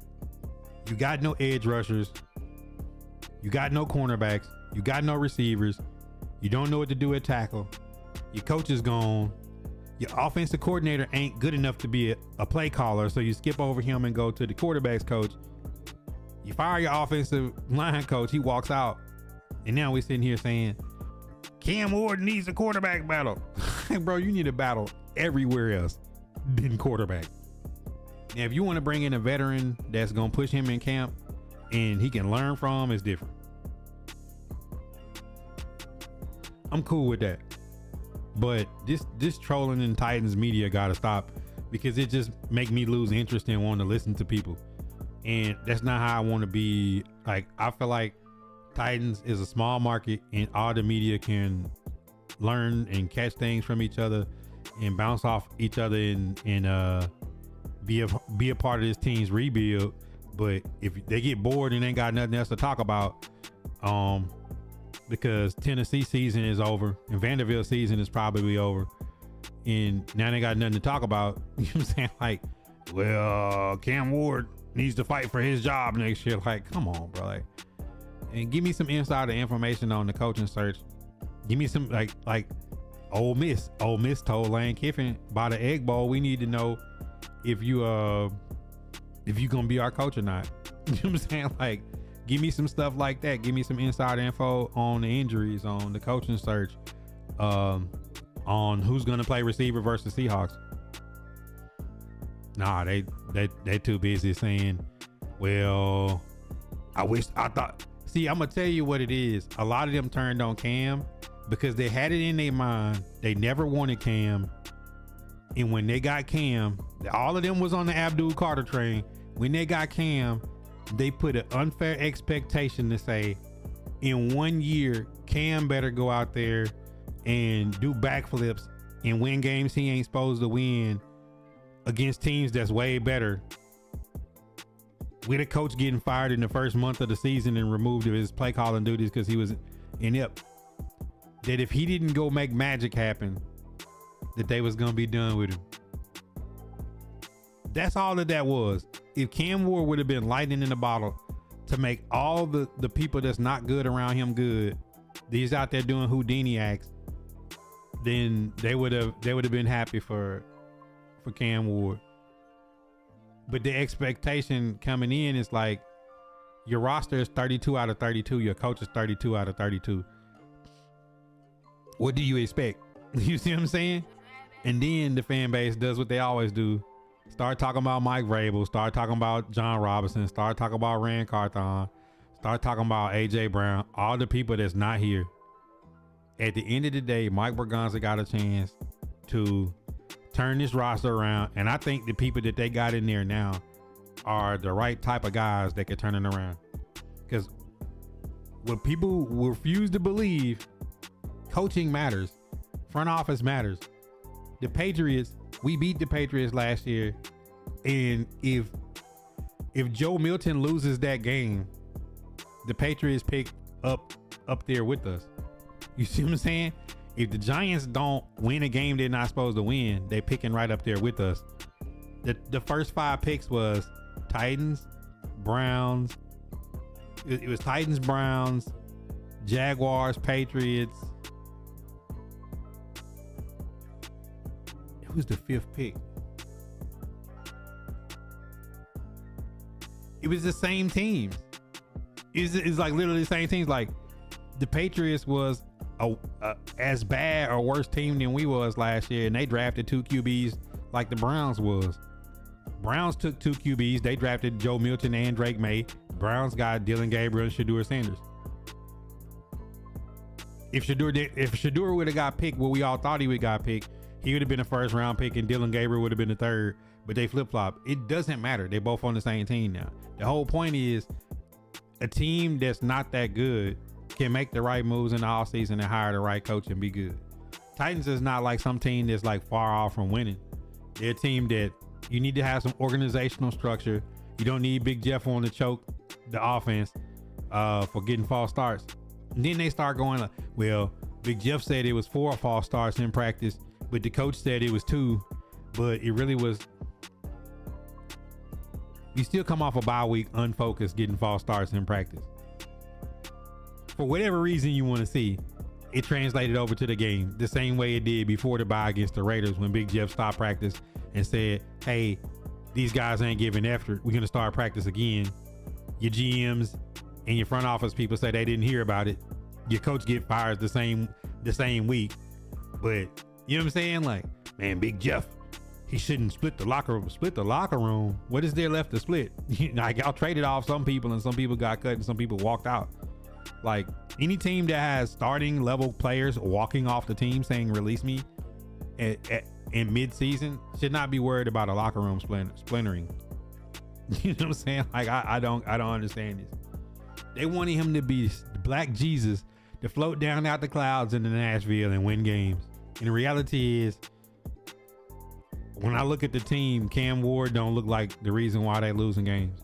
you got no edge rushers. You got no cornerbacks. You got no receivers. You don't know what to do at tackle. Your coach is gone. Your offensive coordinator ain't good enough to be a play caller, so you skip over him and go to the quarterback's coach. You fire your offensive line coach, he walks out, and now we're sitting here saying Cam Ward needs a quarterback battle. Bro, you need a battle everywhere else than quarterback. Now, if you want to bring in a veteran that's gonna push him in camp and he can learn from, it's different. I'm cool with that. But this trolling in Titans media gotta stop, because it just make me lose interest in wanting to listen to people. And that's not how I want to be. Like, I feel like Titans is a small market and all the media can learn and catch things from each other and bounce off each other and be a part of this team's rebuild. But if they get bored and ain't got nothing else to talk about, because Tennessee season is over and Vanderbilt season is probably over, and now they got nothing to talk about. You know what I'm saying? Like, well, Cam Ward needs to fight for his job next year. Like, come on, bro. Like, and give me some insider information on the coaching search. Give me some like Ole Miss. Ole Miss told Lane Kiffin by the Egg Bowl, we need to know if you gonna be our coach or not. You know what I'm saying? Like, give me some stuff like that. Give me some insider info on the injuries, on the coaching search, on who's gonna play receiver versus Seahawks. Nah, they too busy saying, well, I thought. See, I'm gonna tell you what it is. A lot of them turned on Cam because they had it in their mind. They never wanted Cam. And when they got Cam, all of them was on the Abdul Carter train. When they got Cam, they put an unfair expectation to say, in 1 year, Cam better go out there and do backflips and win games he ain't supposed to win against teams that's way better. With a coach getting fired in the first month of the season and removed of his play calling duties because he was inept. That if he didn't go make magic happen, that they was gonna be done with him. That's all that was. If Cam Ward would have been lightning in the bottle to make all the people that's not good around him good, these out there doing Houdini acts, then they would have been happy for Cam Ward. But the expectation coming in is like, your roster is 32 out of 32. Your coach is 32 out of 32. What do you expect? You see what I'm saying? And then the fan base does what they always do. Start talking about Mike Vrabel. Start talking about John Robinson. Start talking about Rand Carthon. Start talking about A.J. Brown. All the people that's not here. At the end of the day, Mike Berganza got a chance to turn this roster around, and I think the people that they got in there now are the right type of guys that can turn it around. Because what people refuse to believe, coaching matters, front office matters. The Patriots, we beat the Patriots last year, and if Joe Milton loses that game, the Patriots pick up there with us. You see what I'm saying? If the Giants don't win a game they're not supposed to win, they picking right up there with us. The first 5 picks was Titans, Browns. It was Titans, Browns, Jaguars, Patriots. It was the 5th pick. It was the same teams. It's like literally the same teams. Like, the Patriots was as bad or worse team than we was last year, and they drafted 2 QBs like the Browns was. Browns took 2 QBs. They drafted Joe Milton and Drake May. Browns got Dylan Gabriel and Shedeur Sanders. If Shedeur would have got picked where we all thought he would got picked, he would have been a 1st round pick and Dylan Gabriel would have been the 3rd, but they flip-flop. It doesn't matter. They both on the same team now. The whole point is, a team that's not that good can make the right moves in the offseason and hire the right coach and be good. Titans is not like some team that's like far off from winning. They're a team that you need to have some organizational structure. You don't need Big Jeff on to choke the offense for getting false starts. And then they start going like, well, Big Jeff said it was 4 false starts in practice, but the coach said it was 2, but it really was. You still come off a bye week unfocused, getting false starts in practice. For whatever reason you want to see, it translated over to the game the same way it did before the bye against the Raiders when Big Jeff stopped practice and said, hey, these guys ain't giving effort. We're going to start practice again. Your GMs and your front office people say they didn't hear about it. Your coach get fired the same week. But you know what I'm saying? Like, man, Big Jeff, he shouldn't split the locker room. What is there left to split? Like, y'all traded off some people and some people got cut and some people walked out. Like, any team that has starting level players walking off the team saying release me in mid-season should not be worried about a locker room splintering. You know what I'm saying? Like, I don't understand this. They wanted him to be Black Jesus to float down out the clouds into Nashville and win games. And the reality is, when I look at the team, Cam Ward don't look like the reason why they losing games.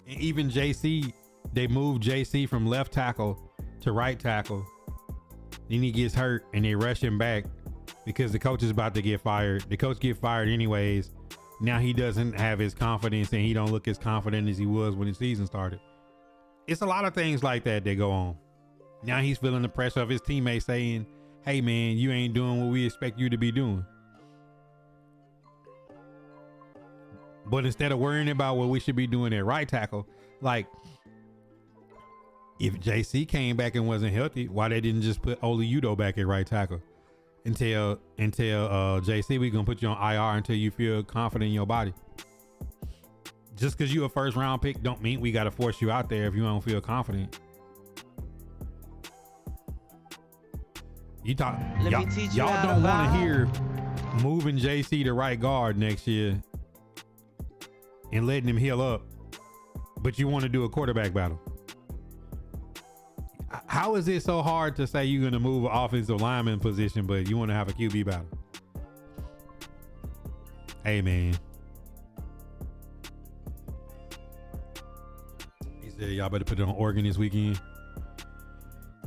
And even JC, they moved JC from left tackle to right tackle. Then he gets hurt and they rush him back because the coach is about to get fired. The coach get fired anyways. Now he doesn't have his confidence and he don't look as confident as he was when the season started. It's a lot of things like that go on. Now he's feeling the pressure of his teammates saying, hey man, you ain't doing what we expect you to be doing. But instead of worrying about what we should be doing at right tackle, like if JC came back and wasn't healthy, why they didn't just put Oli Udoh back at right tackle and tell JC we gonna put you on IR until you feel confident in your body. Just because you a first round pick don't mean we gotta force you out there if you don't feel confident. Y'all don't want to hear moving JC to right guard next year and letting him heal up, but you want to do a quarterback battle. How is it so hard to say you're going to move an offensive lineman position, but you want to have a QB battle? Hey, man. He said y'all better put it on Oregon this weekend.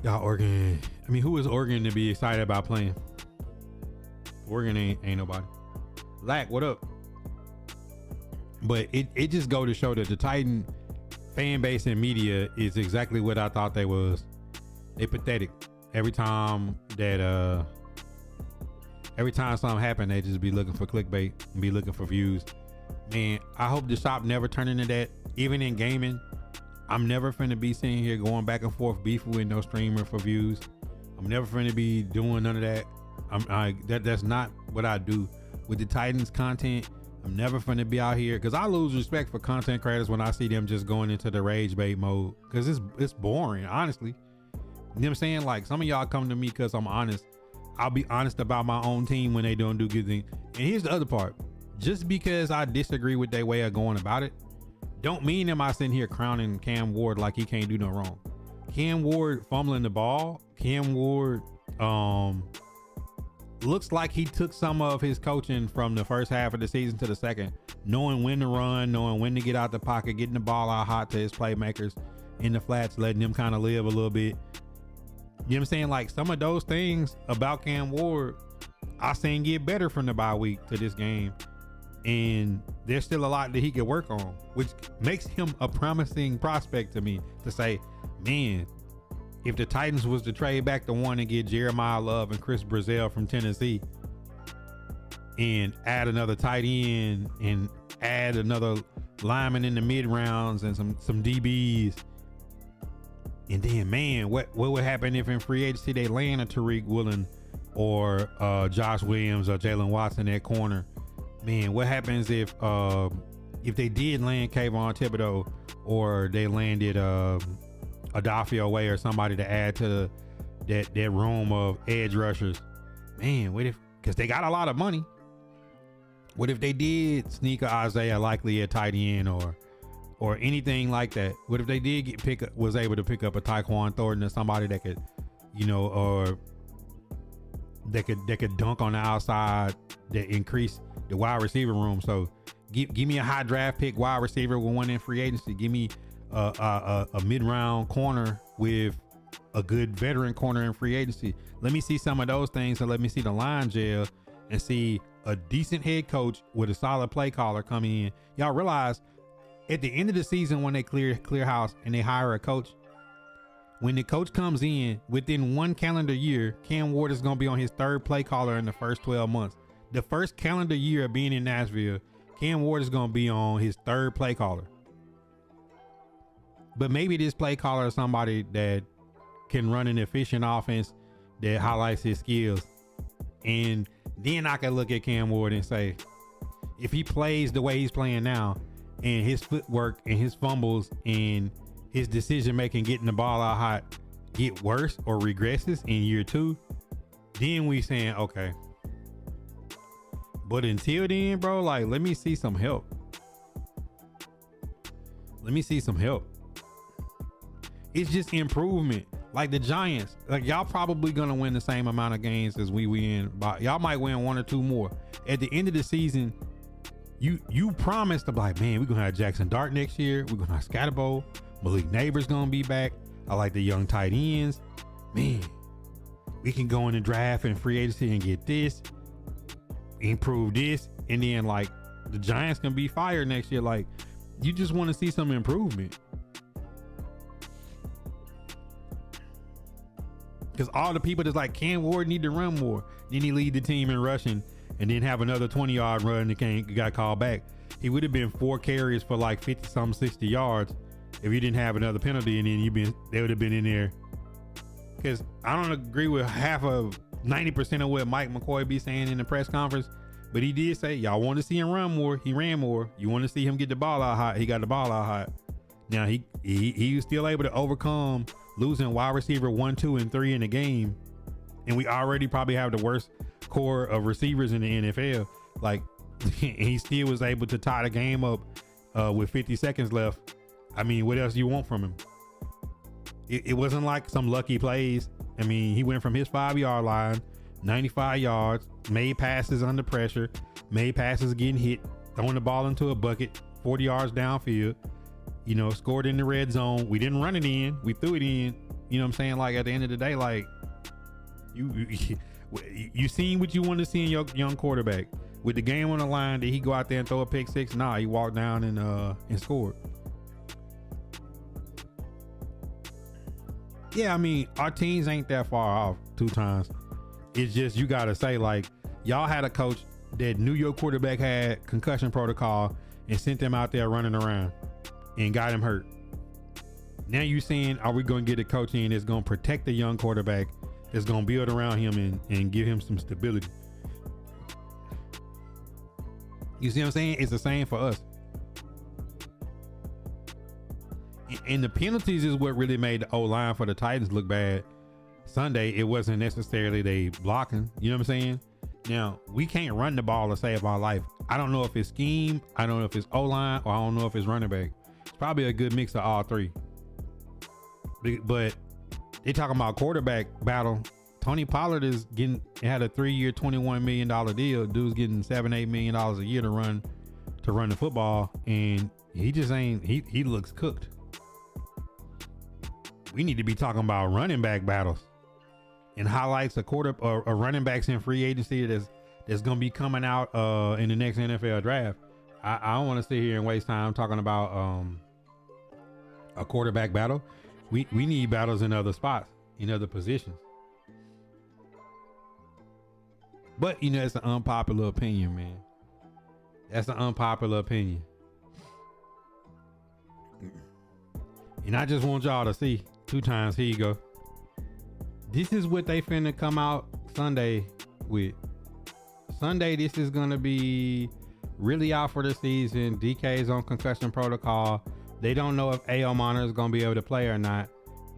Y'all Oregon. I mean, who is Oregon to be excited about playing? Oregon ain't nobody. Lack, what up? But it just go to show that the Titan fan base and media is exactly what I thought they was. They pathetic. Every time something happen, they just be looking for clickbait and be looking for views. Man, I hope the shop never turn into that. Even in gaming, I'm never finna be sitting here going back and forth beefing with no streamer for views. I'm never finna be doing none of that. That's not what I do with the Titans content. I'm never finna be out here because I lose respect for content creators when I see them just going into the rage bait mode because it's boring, honestly. You know what I'm saying? Like, some of y'all come to me because I'm honest. I'll be honest about my own team when they don't do good things. And here's the other part. Just because I disagree with their way of going about it, don't mean am I sitting here crowning Cam Ward like he can't do no wrong. Cam Ward fumbling the ball. Cam Ward looks like he took some of his coaching from the first half of the season to the second, knowing when to run, knowing when to get out the pocket, getting the ball out hot to his playmakers in the flats, letting them kind of live a little bit. You know what I'm saying? Like, some of those things about Cam Ward, I seen get better from the bye week to this game. And there's still a lot that he could work on, which makes him a promising prospect to me to say, man, if the Titans was to trade back the one and get Jeremiah Love and Chris Brazil from Tennessee and add another tight end and add another lineman in the mid rounds and some DBs, and then, man, what would happen if in free agency they land a Tariq Woolen or Josh Williams or Jalen Watson at corner? Man, what happens if they did land Kayvon Thibodeau or they landed Adafio Way or somebody to add to that room of edge rushers? Man, what if, because they got a lot of money, what if they did sneak a Isaiah Likely at tight end or anything like that? What if they did was able to pick up a Tyquan Thornton or somebody that could, or that could dunk on the outside, that increase the wide receiver room? So give me a high draft pick wide receiver with one in free agency. Give me a mid-round corner with a good veteran corner in free agency. Let me see some of those things, and let me see the line gel and see a decent head coach with a solid play caller come in. Y'all realize at the end of the season, when they clear house and they hire a coach, when the coach comes in within 1 calendar year, Cam Ward is going to be on his 3rd play caller in the first 12 months. The first calendar year of being in Nashville, Cam Ward is going to be on his 3rd play caller. But maybe this play caller is somebody that can run an efficient offense that highlights his skills. And then I can look at Cam Ward and say, if he plays the way he's playing now, and his footwork and his fumbles and his decision making getting the ball out hot get worse or regresses in year 2, then we saying, okay. But until then, bro, like, let me see some help. Let me see some help. It's just improvement. Like the Giants, like y'all probably gonna win the same amount of games as we win, but y'all might win 1 or 2 more. At the end of the season, you promised to be like, man, we're gonna have Jackson Dart next year. We're gonna have Scatterbo. Malik Neighbors gonna be back. I like the young tight ends. Man, we can go in the draft and free agency and get this, improve this, and then like the Giants can be fired next year. Like, you just want to see some improvement. Because all the people that's like, Cam Ward need to run more. Then he lead the team in rushing and then have another 20-yard run that got called back. He would have been 4 carries for like 50-some, 60 yards if you didn't have another penalty, and then they would have been in there. Because I don't agree with 90% of what Mike McCoy be saying in the press conference, but he did say, y'all want to see him run more. He ran more. You want to see him get the ball out hot. He got the ball out hot. Now he was still able to overcome losing wide receiver 1, 2, and 3 in the game, and we already probably have the worst core of receivers in the NFL. Like, he still was able to tie the game up with 50 seconds left. I mean, what else do you want from him? It wasn't like some lucky plays. I mean, he went from his 5-yard line, 95 yards, made passes under pressure, made passes getting hit, throwing the ball into a bucket, 40 yards downfield. You know, scored in the red zone. We didn't run it in. We threw it in. You know what I'm saying? Like, at the end of the day, like, you seen what you want to see in your young quarterback. With the game on the line, did he go out there and throw a pick 6? Nah, he walked down and scored. Yeah, I mean, our teams ain't that far off 2 times. It's just, you got to say, like, y'all had a coach that knew your quarterback had concussion protocol and sent them out there running around and got him hurt. Now you saying, are we going to get a coach in that's going to protect the young quarterback, that's going to build around him and give him some stability? You see what I'm saying? It's the same for us. And the penalties is what really made the O-line for the Titans look bad Sunday. It wasn't necessarily they blocking. You know what I'm saying? Now, we can't run the ball to save our life. I don't know if it's scheme, I don't know if it's O-line, or I don't know if it's running back. It's probably a good mix of all 3. But they talking about quarterback battle. Tony Pollard had a 3-year, $21 million deal. Dude's getting $7-8 million a year to run the football, and he just ain't. He looks cooked. We need to be talking about running back battles and highlights of running backs in free agency that's gonna be coming out in the next NFL draft. I don't want to sit here and waste time talking about a quarterback battle. We need battles in other spots, in other positions. But, you know, it's an unpopular opinion, man. That's an unpopular opinion. And I just want y'all to see 2 times. Here you go. This is what they finna come out Sunday with. Sunday, this is gonna be really out for the season. DK's on concussion protocol. They don't know if A.O. Monitor is gonna be able to play or not.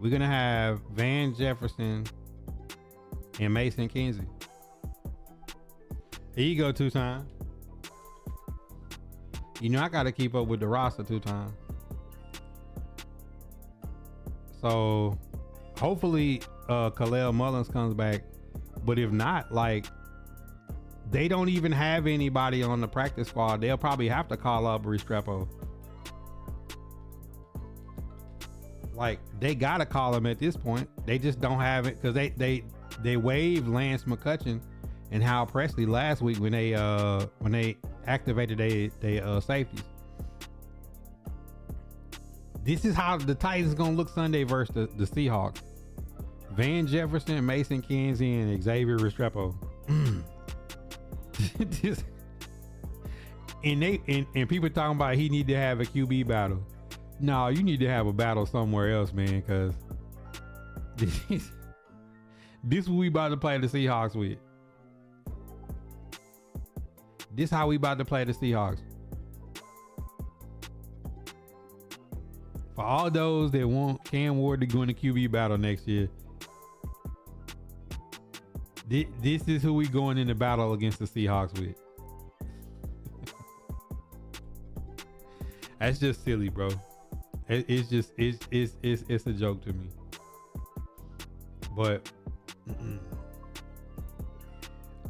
We're gonna have Van Jefferson and Mason Kinsey. Here you go, 2 times. You know, I got to keep up with the roster 2 times. So hopefully Khalil Mullins comes back. But if not, like, they don't even have anybody on the practice squad. They'll probably have to call up Restrepo. Like, they got to call him at this point. They just don't have it because they waived Lance McCutcheon and Hal Presley last week when they activated they safeties. This is how the Titans gonna look Sunday versus the Seahawks. Van Jefferson, Mason Kinsey, and Xavier Restrepo. This, and people talking about he need to have a QB battle. No, you need to have a battle somewhere else, man, because this what we about to play the Seahawks with. This how we about to play the Seahawks. For all those that want Cam Ward to go in the QB battle next year, this is who we going in the battle against the Seahawks with. That's just silly, bro. It's a joke to me. But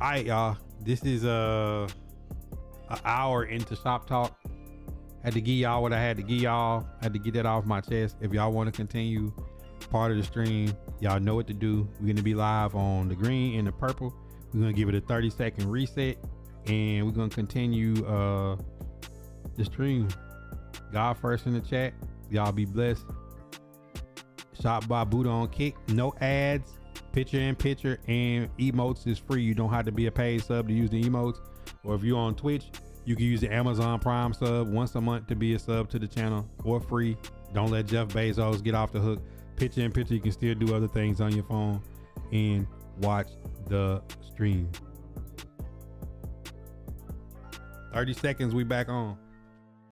all right, y'all. This is an hour into Shop Talk. Had to give y'all what I had to give y'all. Had to get that off my chest. If y'all want to continue part of the stream, y'all know what to do. We're gonna be live on the green and the purple. We're gonna give it a 30-second reset, and we're gonna continue the stream. God first in the chat. Y'all be blessed. Shotbybuddha on Kick. No ads. Picture in picture and emotes is free. You don't have to be a paid sub to use the emotes. Or if you're on Twitch, you can use the Amazon Prime sub once a month to be a sub to the channel, or free. Don't let Jeff Bezos get off the hook. Picture in picture, you can still do other things on your phone and watch the stream. 30 seconds, we back on.